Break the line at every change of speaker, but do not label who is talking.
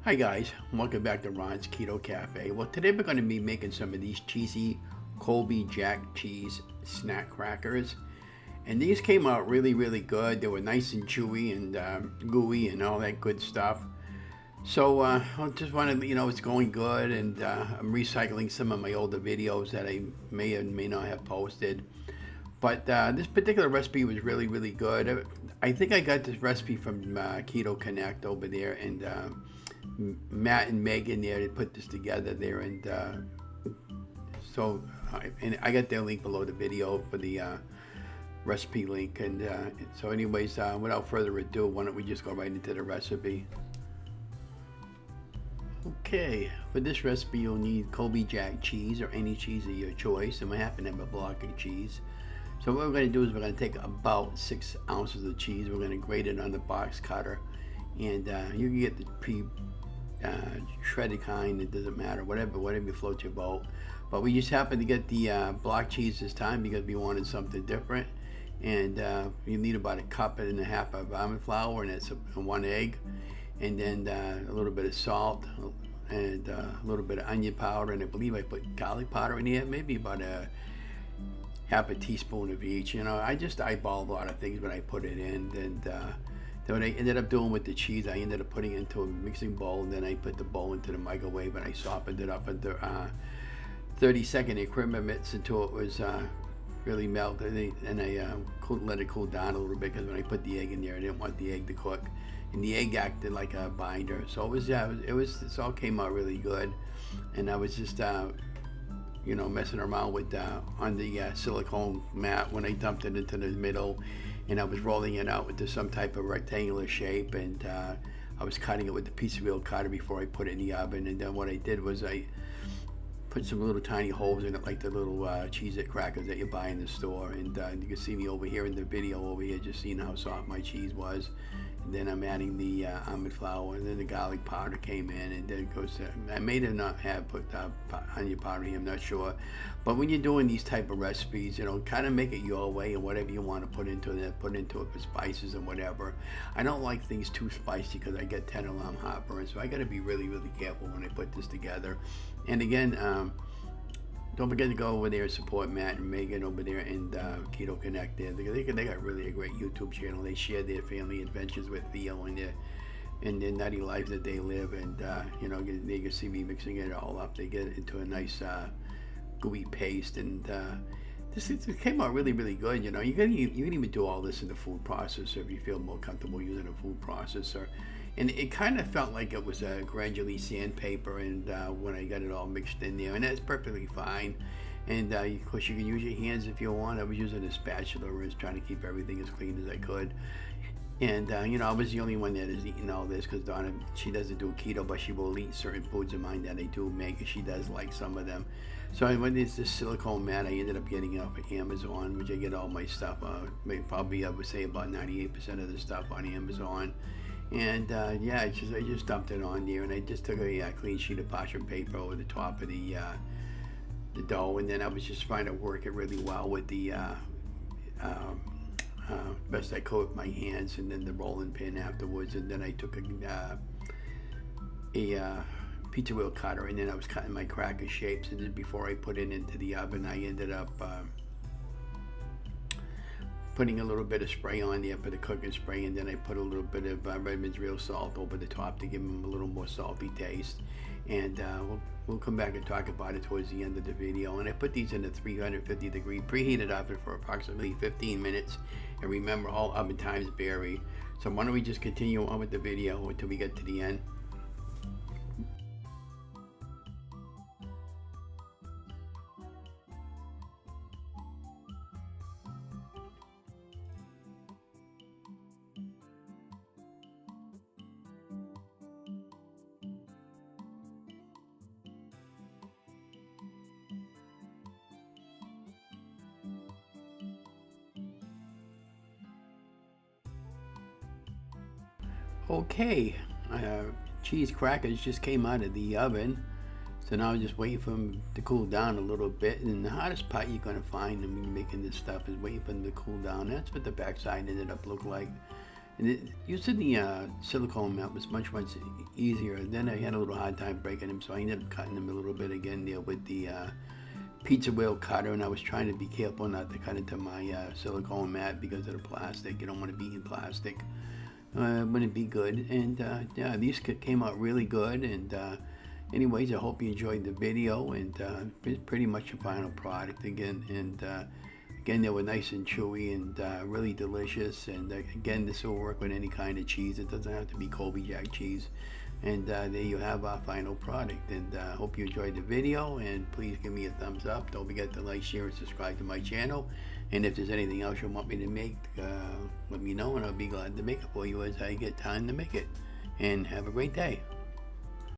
Hi guys, welcome back to Ron's Keto Cafe. Well, today we're going to be making some of these cheesy Colby Jack cheese snack crackers. And these came out really good. They were nice and chewy and gooey and all that good stuff. So I just wanted to, it's going good, and I'm recycling some of my older videos that I may or may not have posted. But this particular recipe was really good. I think I got this recipe from Keto Connect over there, and Matt and Megan there to put this together there, and and I got their link below the video for the recipe link, and so anyways, without further ado, why don't we just go right into the recipe. Okay, for this recipe you'll need Colby Jack cheese or any cheese of your choice, and I happen to have a block of cheese. So what we're going to do is we're going to take about 6 ounces of cheese. We're going to grate it on the box cutter, and you can get the shredded kind. It doesn't matter, whatever floats your boat. But we just happened to get the block cheese this time because we wanted something different. And you need about 1.5 cups of almond flour, and it's 1 egg, and then a little bit of salt and a little bit of onion powder, and I believe I put garlic powder in here, maybe about a 1/2 teaspoon of each. I just eyeball a lot of things when I put it in, and then what I ended up doing with the cheese, I ended up putting it into a mixing bowl, and then I put the bowl into the microwave, and I softened it up under 30-second increments until it was really melted, and I let it cool down a little bit, because when I put the egg in there, I didn't want the egg to cook, and the egg acted like a binder. So this all came out really good, and I was just messing around with on the silicone mat when I dumped it into the middle, and I was rolling it out into some type of rectangular shape, and I was cutting it with the pizza wheel cutter before I put it in the oven. And then what I did was I put some little tiny holes in it, like the little Cheez-It crackers that you buy in the store, and you can see me over here in the video over here just seeing how soft my cheese was. And then I'm adding the almond flour, and then the garlic powder came in, and then it goes I may have not have put onion powder here, I'm not sure. But when you're doing these type of recipes, kind of make it your way, and whatever you want to put into it for spices and whatever. I don't like things too spicy because I get 10 alarm heartburn, so I got to be really careful when I put this together. And again, don't forget to go over there and support Matt and Megan over there in Keto Connect there. They got really a great YouTube channel. They share their family adventures with Theo and their nutty life that they live, and they can see me mixing it all up. They get it into a nice gooey paste, and it came out really good. You can even do all this in the food processor if you feel more comfortable using a food processor. And it kind of felt like it was a gradually sandpaper, and when I got it all mixed in there, and that's perfectly fine. And of course you can use your hands if you want. I was using a spatula, I was trying to keep everything as clean as I could. And I was the only one that is eating all this, because Donna, she doesn't do keto, but she will eat certain foods of mine that I do make, and she does like some of them. So when it's this silicone mat, I ended up getting it off of Amazon, which I get all my stuff, probably I would say about 98% of the stuff on Amazon. And I just dumped it on there, and I just took a clean sheet of parchment paper over the top of the dough, and then I was just trying to work it really well with the best I could with my hands, and then the rolling pin afterwards. And then I took a pizza wheel cutter, and then I was cutting my cracker shapes, and then before I put it into the oven, I ended up putting a little bit of spray on there for the cooking spray, and then I put a little bit of Redmond's real salt over the top to give them a little more salty taste. And we'll come back and talk about it towards the end of the video. And I put these in a 350 degree preheated oven for approximately 15 minutes. And remember, all oven times vary. So why don't we just continue on with the video until we get to the end. Okay, cheese crackers just came out of the oven, so now I'm just waiting for them to cool down a little bit. And the hardest part you're going to find when you're making this stuff is waiting for them to cool down. That's what the backside ended up look like. Using the silicone mat was much easier. Then I had a little hard time breaking them, so I ended up cutting them a little bit again there with the pizza wheel cutter, and I was trying to be careful not to cut into my silicone mat because of the plastic. You don't want to be in plastic. It wouldn't be good. And yeah, these came out really good. And anyways, I hope you enjoyed the video, and it's pretty much a final product again. And again, they were nice and chewy and really delicious. And again, this will work with any kind of cheese. It doesn't have to be Colby Jack cheese. And there you have our final product. And hope you enjoyed the video, and please give me a thumbs up. Don't forget to like, share, and subscribe to my channel. And if there's anything else you want me to make, let me know, and I'll be glad to make it for you as I get time to make it. And have a great day.